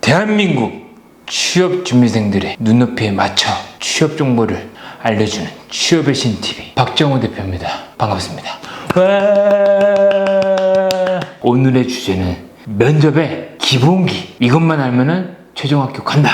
대한민국 취업준비생들의 눈높이에 맞춰 취업 정보를 알려주는 취업의 신TV 박정호 대표입니다. 반갑습니다. 오늘의 주제는 면접의 기본기, 이것만 알면은 최종 합격한다.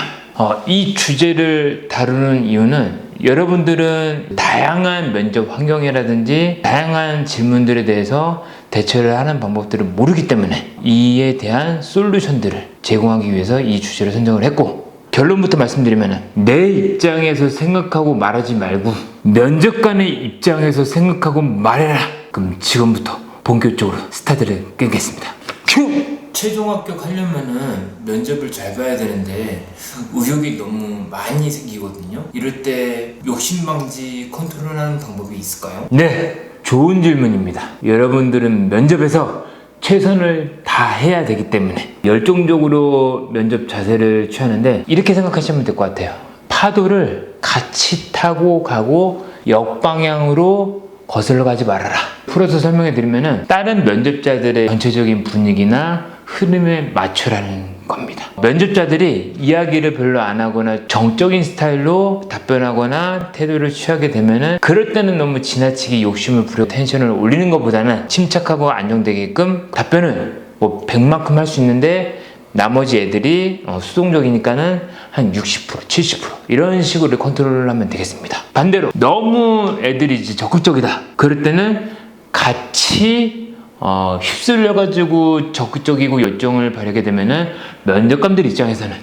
이 주제를 다루는 이유는 여러분들은 다양한 면접 환경이라든지 다양한 질문들에 대해서 대처를 하는 방법들을 모르기 때문에 이에 대한 솔루션들을 제공하기 위해서 이 주제를 선정을 했고, 결론부터 말씀드리면 내 입장에서 생각하고 말하지 말고 면접관의 입장에서 생각하고 말해라. 그럼 지금부터 본격적으로 스타트를 끊겠습니다. 큐! 최종 합격하려면은 면접을 잘 봐야 되는데 의욕이 너무 많이 생기거든요. 이럴 때 욕심방지 컨트롤하는 방법이 있을까요? 네, 좋은 질문입니다. 여러분들은 면접에서 최선을 다해야 되기 때문에 열정적으로 면접 자세를 취하는데 이렇게 생각하시면 될 것 같아요. 파도를 같이 타고 가고 역방향으로 거슬러 가지 말아라. 풀어서 설명해 드리면은 다른 면접자들의 전체적인 분위기나 흐름에 맞추라는 겁니다. 면접자들이 이야기를 별로 안 하거나 정적인 스타일로 답변하거나 태도를 취하게 되면은 그럴 때는 너무 지나치게 욕심을 부려 텐션을 올리는 것보다는 침착하고 안정되게끔 답변을 뭐 100만큼 할 수 있는데 나머지 애들이 수동적이니까는 한 60%, 70% 이런 식으로 컨트롤을 하면 되겠습니다. 반대로 너무 애들이 이제 적극적이다. 그럴 때는 같이 휩쓸려가지고 적극적이고 열정을 발휘하게 되면은 면접관들 입장에서는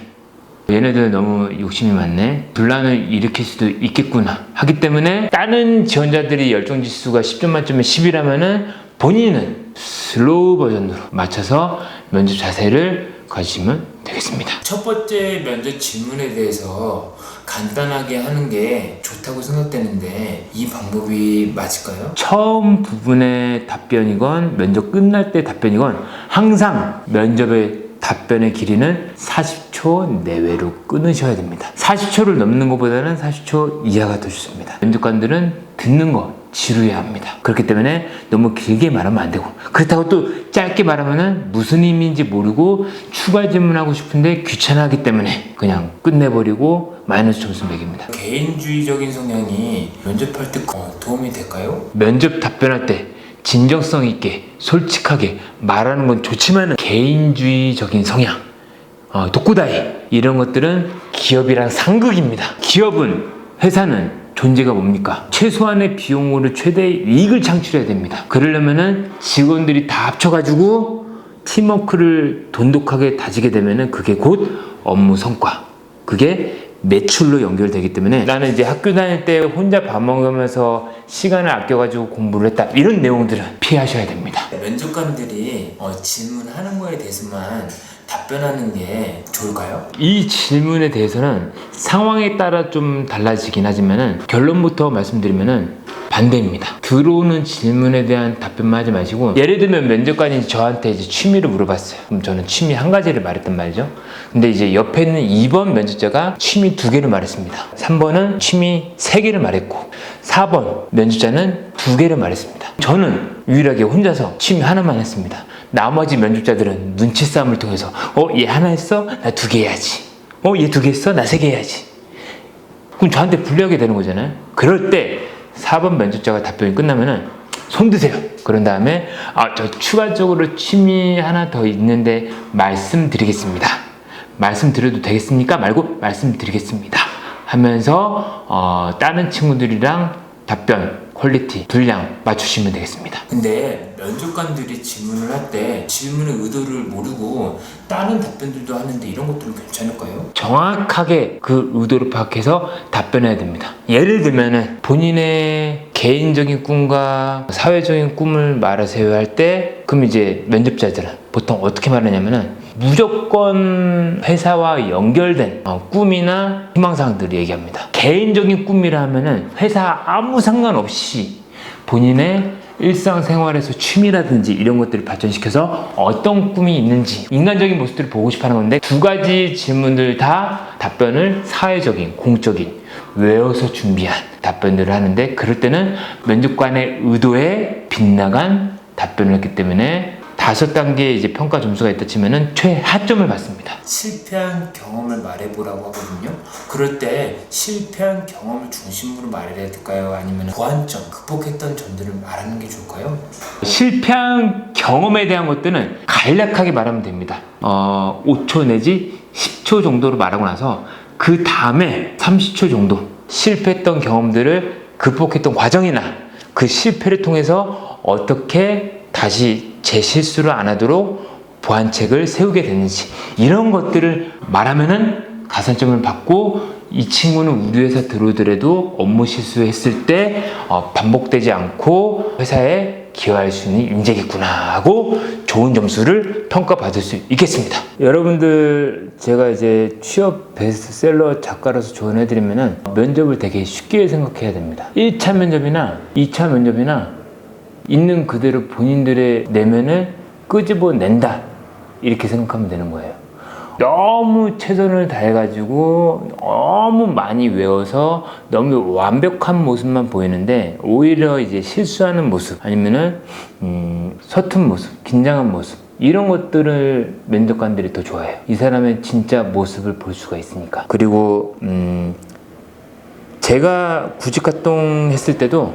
얘네들 너무 욕심이 많네, 분란을 일으킬 수도 있겠구나 하기 때문에 다른 지원자들이 열정 지수가 10점 만점에 10이라면은 본인은 슬로우 버전으로 맞춰서 면접 자세를 가지시면 되겠습니다. 첫 번째 면접 질문에 대해서 간단하게 하는 게 좋다고 생각되는데 이 방법이 맞을까요? 처음 부분의 답변이건 면접 끝날 때 답변이건 항상 면접의 답변의 길이는 40초 내외로 끊으셔야 됩니다. 40초를 넘는 것보다는 40초 이하가 더 좋습니다. 면접관들은 듣는 거 지루해 합니다. 그렇기 때문에 너무 길게 말하면 안 되고, 그렇다고 또 짧게 말하면 무슨 의미인지 모르고 추가 질문하고 싶은데 귀찮아하기 때문에 그냥 끝내버리고 마이너스 점수 매깁니다. 개인주의적인 성향이 면접할 때 도움이 될까요? 면접 답변할 때 진정성 있게 솔직하게 말하는 건 좋지만 개인주의적인 성향, 독구다이 이런 것들은 기업이랑 상극입니다. 기업은, 회사는 존재가 뭡니까? 최소한의 비용으로 최대의 이익을 창출해야 됩니다. 그러려면은 직원들이 다 합쳐가지고 팀워크를 돈독하게 다지게 되면은 그게 곧 업무 성과, 그게 매출로 연결되기 때문에 나는 이제 학교 다닐 때 혼자 밥 먹으면서 시간을 아껴가지고 공부를 했다, 이런 내용들은 피하셔야 됩니다. 면접관들이 질문하는 거에 대해서만 답변하는 게 좋을까요? 이 질문에 대해서는 상황에 따라 좀 달라지긴 하지만은 결론부터 말씀드리면은 반대입니다. 들어오는 질문에 대한 답변만 하지 마시고, 예를 들면 면접관이 저한테 이제 취미를 물어봤어요. 그럼 저는 취미 한 가지를 말했단 말이죠. 근데 이제 옆에 있는 2번 면접자가 취미 2개를 말했습니다. 3번은 취미 3개를 말했고 4번 면접자는 2개를 말했습니다. 저는 유일하게 혼자서 취미 하나만 했습니다. 나머지 면접자들은 눈치 싸움을 통해서 얘 하나 했어? 나 2개 해야지. 얘 2개 했어? 나 3개 해야지. 그럼 저한테 불리하게 되는 거잖아요. 그럴 때 4번 면접자가 답변이 끝나면은 손 드세요. 그런 다음에 저 추가적으로 취미 하나 더 있는데 말씀드리겠습니다. 말씀드려도 되겠습니까? 말고 말씀드리겠습니다 하면서 다른 친구들이랑 답변 퀄리티, 분량 맞추시면 되겠습니다. 근데 면접관들이 질문을 할 때 질문의 의도를 모르고 다른 답변들도 하는데 이런 것들은 괜찮을까요? 정확하게 그 의도를 파악해서 답변해야 됩니다. 예를 들면은 본인의 개인적인 꿈과 사회적인 꿈을 말하세요 할 때, 그럼 이제 면접자들은 보통 어떻게 말하냐면은 무조건 회사와 연결된 꿈이나 희망사항들을 얘기합니다. 개인적인 꿈이라 하면은 회사 아무 상관없이 본인의 일상생활에서 취미라든지 이런 것들을 발전시켜서 어떤 꿈이 있는지 인간적인 모습들을 보고 싶어 하는 건데, 2가지 질문들 다 답변을 사회적인, 공적인, 외워서 준비한 답변들을 하는데, 그럴 때는 면접관의 의도에 빗나간 답변을 했기 때문에 5단계 이제 평가 점수가 있다 치면은 최하점을 받습니다. 실패한 경험을 말해보라고 하거든요. 그럴 때 실패한 경험을 중심으로 말해야 될까요? 아니면 보완점, 극복했던 점들을 말하는 게 좋을까요? 실패한 경험에 대한 것들은 간략하게 말하면 됩니다. 5초 내지 10초 정도로 말하고 나서 그 다음에 30초 정도 실패했던 경험들을 극복했던 과정이나 그 실패를 통해서 어떻게 다시 재실수를 안 하도록 보완책을 세우게 됐는지 이런 것들을 말하면은 가산점을 받고 이 친구는 우리 회사 들어오더라도 업무 실수했을 때 반복되지 않고 회사에 기여할 수 있는 인재겠구나 하고 좋은 점수를 평가받을 수 있겠습니다. 여러분들 제가 이제 취업 베스트셀러 작가로서 조언해드리면은 면접을 되게 쉽게 생각해야 됩니다. 1차 면접이나 2차 면접이나 있는 그대로 본인들의 내면을 끄집어낸다 이렇게 생각하면 되는 거예요. 너무 최선을 다해가지고 너무 많이 외워서 너무 완벽한 모습만 보이는데 오히려 이제 실수하는 모습 아니면은 서툰 모습, 긴장한 모습 이런 것들을 면접관들이 더 좋아해요. 이 사람의 진짜 모습을 볼 수가 있으니까. 그리고 제가 구직 활동했을 때도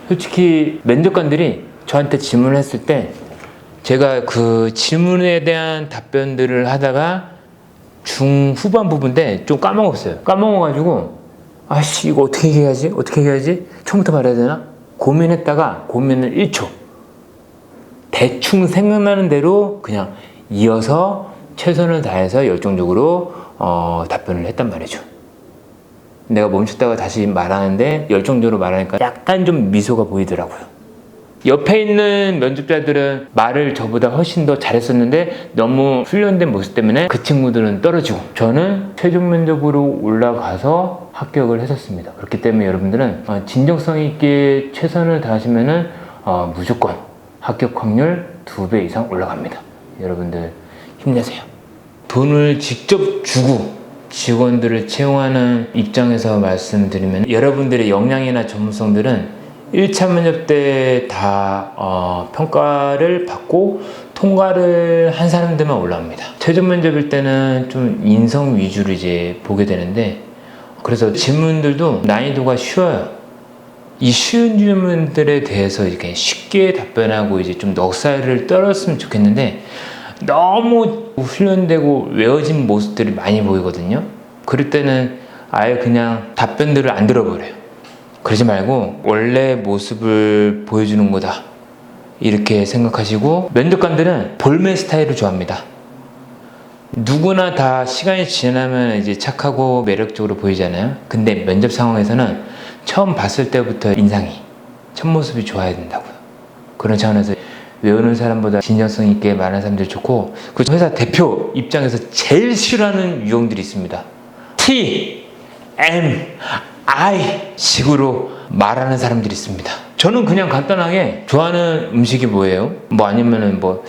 솔직히 면접관들이 저한테 질문을 했을 때 제가 그 질문에 대한 답변들을 하다가 중후반 부분인데 좀 까먹었어요. 까먹어가지고 아씨 이거 어떻게 얘기하지? 처음부터 말해야 되나? 고민했다가 고민을 1초 대충 생각나는 대로 그냥 이어서 최선을 다해서 열정적으로 답변을 했단 말이죠. 내가 멈췄다가 다시 말하는데 열정적으로 말하니까 약간 좀 미소가 보이더라고요. 옆에 있는 면접자들은 말을 저보다 훨씬 더 잘했었는데 너무 훈련된 모습 때문에 그 친구들은 떨어지고 저는 최종 면접으로 올라가서 합격을 했었습니다. 그렇기 때문에 여러분들은 진정성 있게 최선을 다하시면은 무조건 합격 확률 2배 이상 올라갑니다. 여러분들 힘내세요. 돈을 직접 주고 직원들을 채용하는 입장에서 말씀드리면 여러분들의 역량이나 전문성들은 1차 면접 때 다 평가를 받고 통과를 한 사람들만 올라옵니다. 최종 면접일 때는 좀 인성 위주로 이제 보게 되는데 그래서 질문들도 난이도가 쉬워요. 이 쉬운 질문들에 대해서 이렇게 쉽게 답변하고 이제 좀 넉살을 떨었으면 좋겠는데 너무 훈련되고 외워진 모습들이 많이 보이거든요. 그럴 때는 아예 그냥 답변들을 안 들어버려요. 그러지 말고 원래 모습을 보여주는 거다 이렇게 생각하시고 면접관들은 볼멘 스타일을 좋아합니다. 누구나 다 시간이 지나면 이제 착하고 매력적으로 보이잖아요. 근데 면접 상황에서는 처음 봤을 때부터 인상이 첫 모습이 좋아야 된다고요. 그런 차원에서 외우는 사람보다 진정성 있게 말하는 사람들이 좋고 그 회사 대표 입장에서 제일 싫어하는 유형들이 있습니다. T, M, I 식으로 말하는 사람들이 있습니다. 저는 그냥 간단하게 좋아하는 음식이 뭐예요? 뭐 아니면은 뭐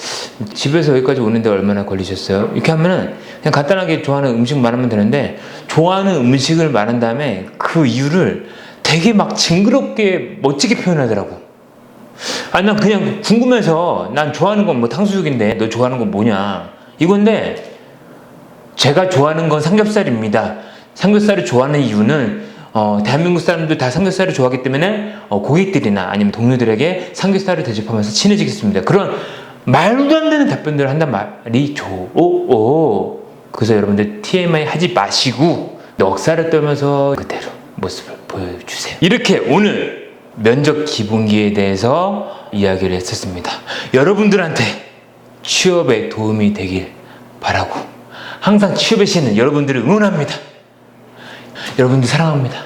집에서 여기까지 오는데 얼마나 걸리셨어요? 이렇게 하면은 그냥 간단하게 좋아하는 음식 말하면 되는데 좋아하는 음식을 말한 다음에 그 이유를 되게 막 징그럽게 멋지게 표현하더라고. 아니 난 그냥 궁금해서 난 좋아하는 건 뭐 탕수육인데 너 좋아하는 건 뭐냐 이건데 제가 좋아하는 건 삼겹살입니다. 삼겹살을 좋아하는 이유는 대한민국 사람들 다 삼겹살을 좋아하기 때문에 고객들이나 아니면 동료들에게 삼겹살을 대접하면서 친해지겠습니다. 그런 말도 안 되는 답변들을 한단 말이죠. 그래서 여러분들 TMI 하지 마시고 넉살을 떨면서 그대로 모습을 보여주세요. 이렇게 오늘 면접 기본기에 대해서 이야기를 했었습니다. 여러분들한테 취업에 도움이 되길 바라고 항상 취업의 신은 여러분들을 응원합니다. 여러분들 사랑합니다.